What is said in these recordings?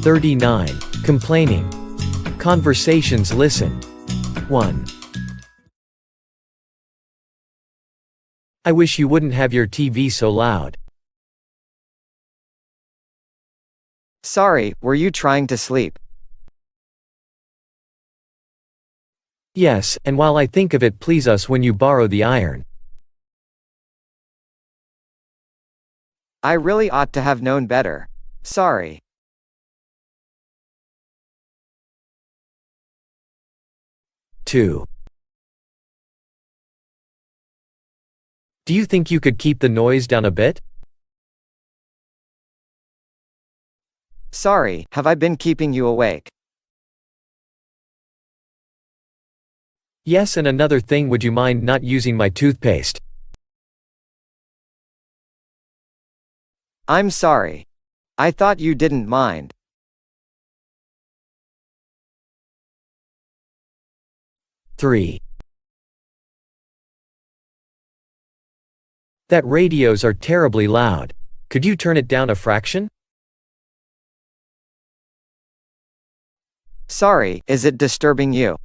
39. Complaining. Conversations listen. 1. I wish you wouldn't have your TV so loud. Sorry, were you trying to sleep? Yes, and while I think of it, please us when you borrow the iron. I really ought to have known better. Sorry. 2. Do you think you could keep the noise down a bit? Sorry, have I been keeping you awake? Yes, and another thing, would you mind not using my toothpaste? I'm sorry. I thought you didn't mind. 3. That radios are terribly loud. Could you turn it down a fraction? Sorry, is it disturbing you?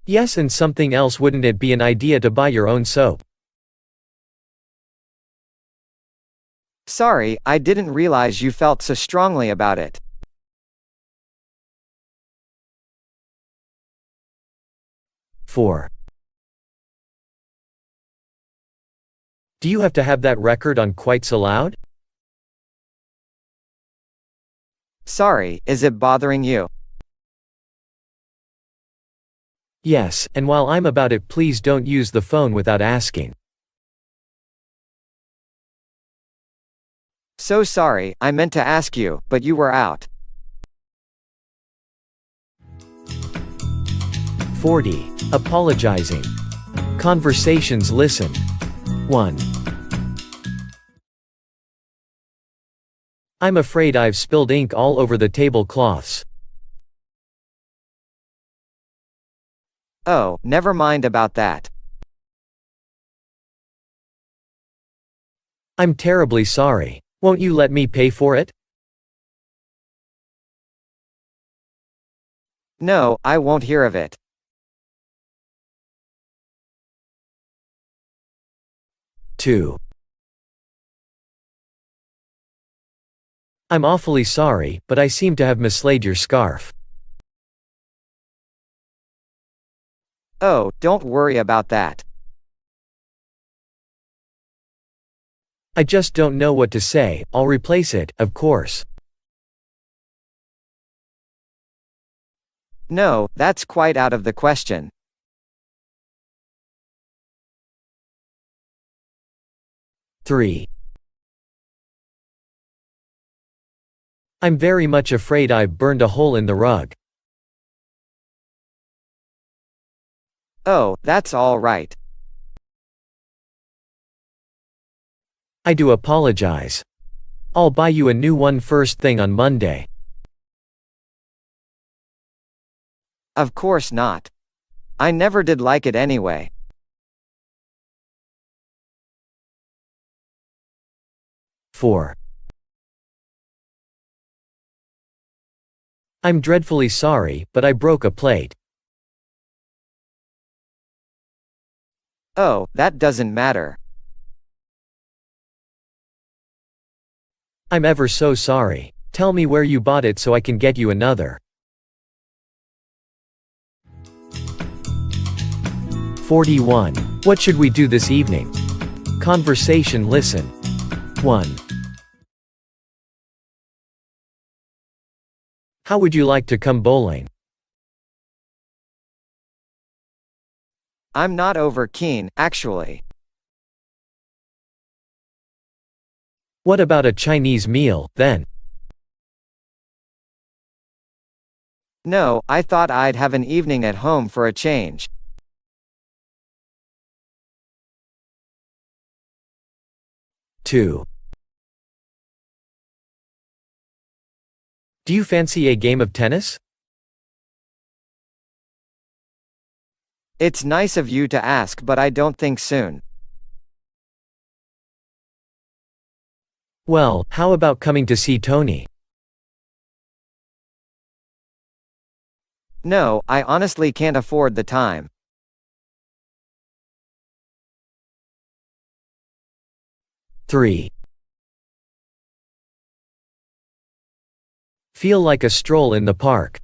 Yes, and something else, wouldn't it be an idea to buy your own soap? Sorry, I didn't realize you felt so strongly about it. 4. Do you have to have that record on quite so loud? Sorry, is it bothering you? Yes, and while I'm about it, please don't use the phone without asking. So sorry, I meant to ask you, but you were out. 40. Apologizing. Conversations listen. 1. I'm afraid I've spilled ink all over the tablecloths. Oh, never mind about that. I'm terribly sorry. Won't you let me pay for it? No, I won't hear of it. 2. I'm awfully sorry, but I seem to have mislaid your scarf. Oh, don't worry about that. I just don't know what to say. I'll replace it, of course. No, that's quite out of the question. 3. I'm very much afraid I've burned a hole in the rug. Oh, that's all right. I do apologize. I'll buy you a new one first thing on Monday. Of course not. I never did like it anyway. 4. I'm dreadfully sorry, but I broke a plate. Oh, that doesn't matter. I'm ever so sorry. Tell me where you bought it so I can get you another. 41. What should we do this evening? Conversation listen. 1. How would you like to come bowling? I'm not over keen, actually. What about a Chinese meal, then? No, I thought I'd have an evening at home for a change. 2. Do you fancy a game of tennis? It's nice of you to ask, but I don't think soon. Well, how about coming to see Tony? No, I honestly can't afford the time. 3. Feel like a stroll in the park.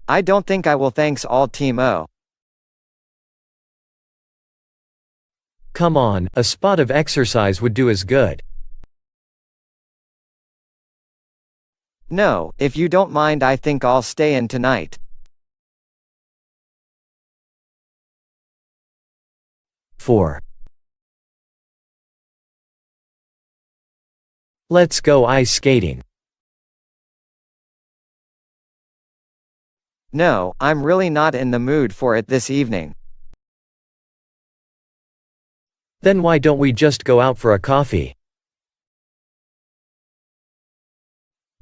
I don't think I will, thanks all Team O. Come on, a spot of exercise would do us good. No, if you don't mind, I think I'll stay in tonight. 4. Let's go ice skating. No, I'm really not in the mood for it this evening. Then why don't we just go out for a coffee?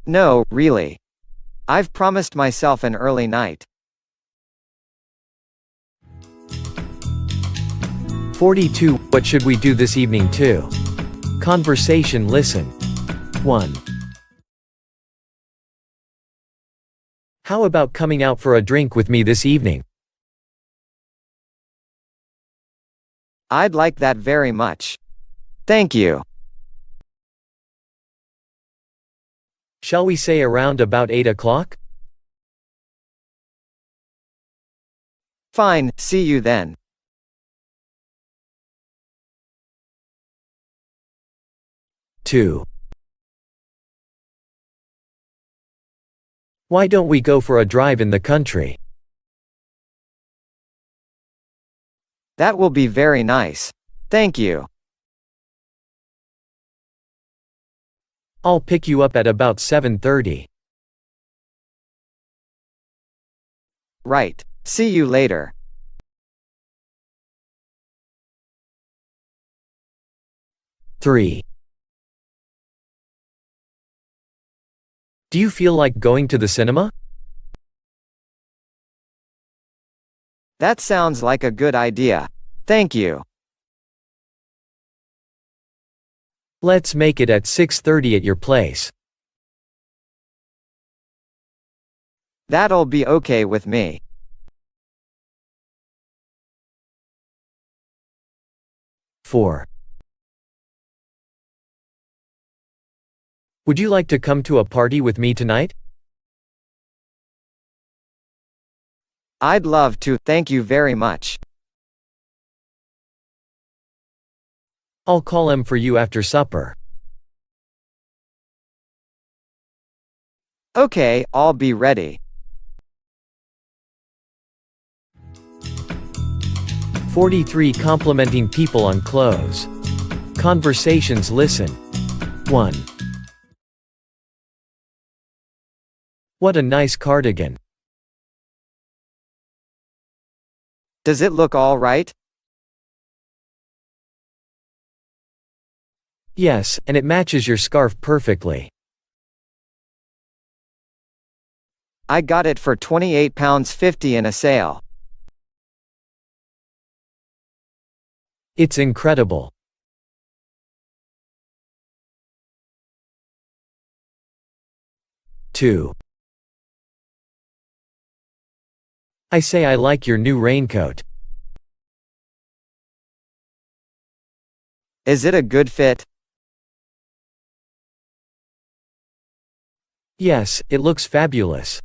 No, really. I've promised myself an early night. 42. What should we do this evening too? Conversation. Listen. 1. How about coming out for a drink with me this evening? I'd like that very much. Thank you. Shall we say around about 8 o'clock? Fine, see you then. 2. Why don't we go for a drive in the country? That will be very nice. Thank you. I'll pick you up at about 7:30. Right. See you later. 3. Do you feel like going to the cinema? That sounds like a good idea. Thank you. Let's make it at 6:30 at your place. That'll be okay with me. 4. Would you like to come to a party with me tonight? I'd love to, thank you very much. I'll call him for you after supper. Okay, I'll be ready. 43. Complimenting people on clothes. Conversations. Listen. 1. What a nice cardigan. Does it look all right? Yes, and it matches your scarf perfectly. I got it for £28.50 in a sale. It's incredible. 2. I say I like your new raincoat. Is it a good fit? Yes, it looks fabulous.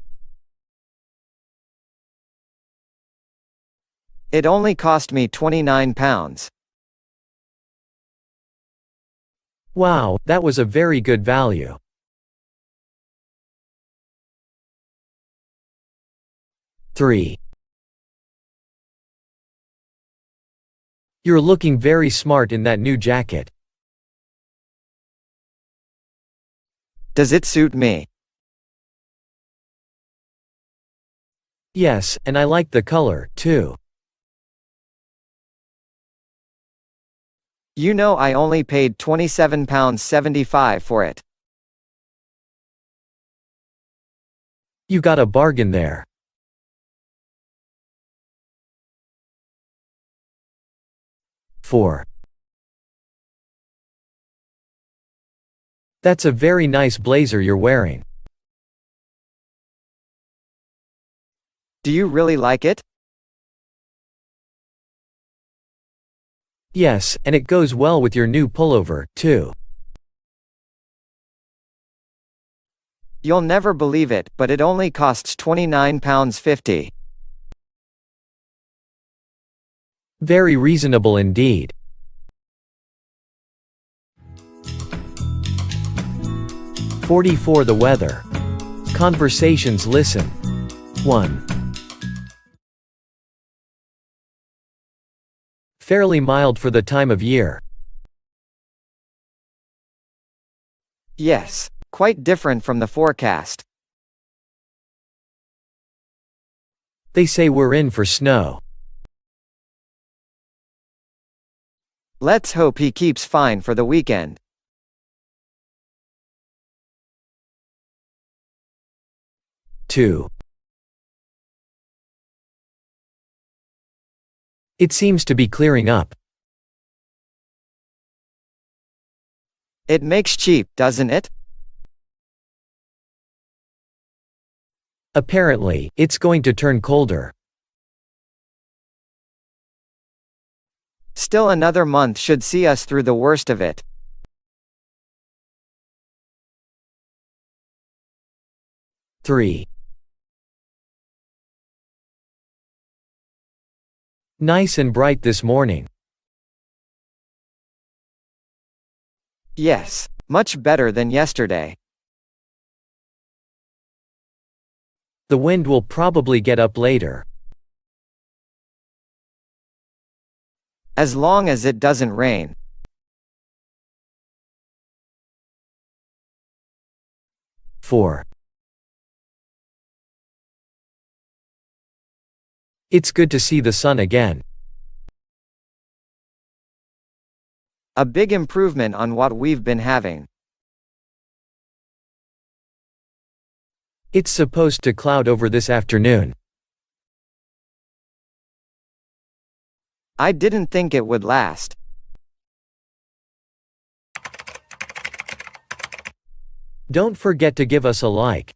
It only cost me £29. Wow, that was a very good value. 3. You're looking very smart in that new jacket. Does it suit me? Yes, and I like the color, too. You know I only paid £27.75 for it. You got a bargain there. 4. That's a very nice blazer you're wearing. Do you really like it? Yes, and it goes well with your new pullover, too. You'll never believe it, but it only costs £29.50. Very reasonable indeed. 44. The weather. Conversations. Listen. 1. Fairly mild for the time of year. Yes, quite different from the forecast. They say we're in for snow. Let's hope he keeps fine for the weekend. 2. It seems to be clearing up. It makes cheap, doesn't it? Apparently, it's going to turn colder. Still another month should see us through the worst of it. 3. Nice and bright this morning. Yes, much better than yesterday. The wind will probably get up later. As long as it doesn't rain. 4. It's good to see the sun again. A big improvement on what we've been having. It's supposed to cloud over this afternoon. I didn't think it would last. Don't forget to give us a like.